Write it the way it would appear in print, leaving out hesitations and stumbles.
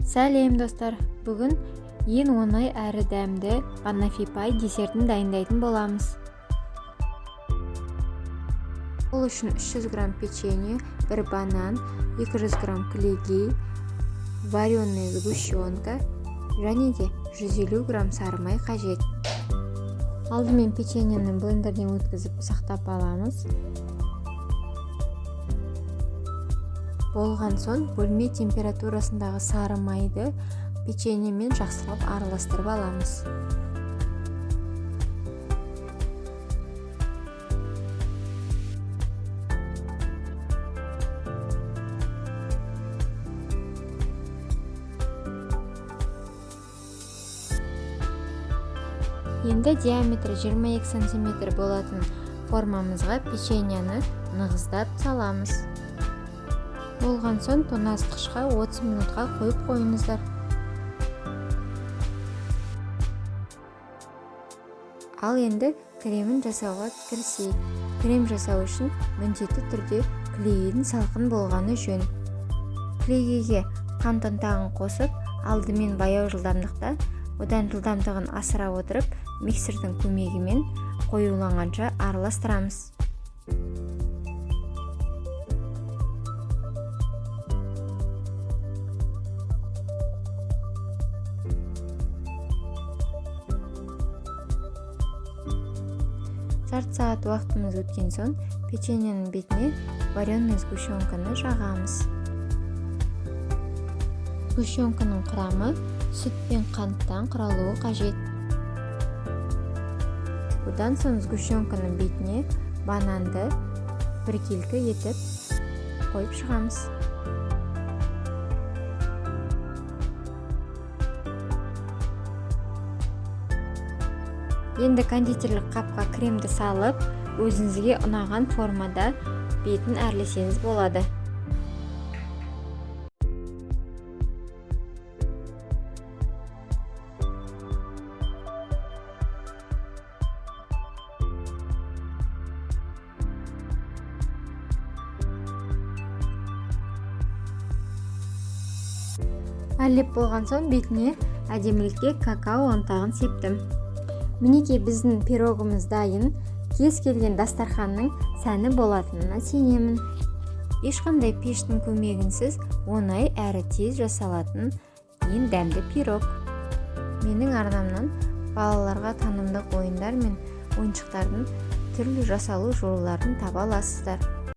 Сәлем достар, бүгін ең оңай әрі дәмді банафи пай десертін дайындайтын боламыз. Ол үшін 300 грамм печенье, 1 банан, 200 грамм клейгей, вареная сгущенка және де 150 грамм сары май қажет. Алдымен печеньені блендерден өткізіп ұсақтап аламыз. Болған соң бөлме температурасындағы сары майды печеньемен жақсылап араластырып аламыз. Енді диаметрі 22 см болатын формамызға печеньені нығыздап саламыз. Болған соң тоңазытқышқа 30 минутқа қойып қойыңыздар. Ал енді кремін жасауға кірісейік. Крем жасау үшін міндетті түрде клейгейдің салқын болғаны жөн. Клейгейге қант ұнтағын қосып, алдымен баяу жылдамдықта, одан жылдамдығын асыра отырып, миксердің көмегімен қоюланғанша араластырамыз. Жарты сағат уақытымыз өткен соң печеньенің бетіне вареная сгущенканы жағамыз. Сгущенканың құрамы сүт пен қанттан құралуы қажет. Одан соң сгущенканың бетіне бананды біркелкі етіп қойып шығамыз. Енді кондитерлік қапқа кремді салып, өзіңізге ұнаған формада бетін әрлесеңіз болады. Әрлеп болған соң бетіне әдемілікке какао ұнтағын септім. Мінекей біздің пирогымыз дайын. Кез келген дастарханның сәні болатынына сенемін. Ешқандай пештің көмегінсіз оңай әрі тез жасалатын ең дәмді пирог. Менің арнамнан балаларға танымдық ойындар мен ойыншықтардың түрлі жасалу жолдарын таба аласыздар.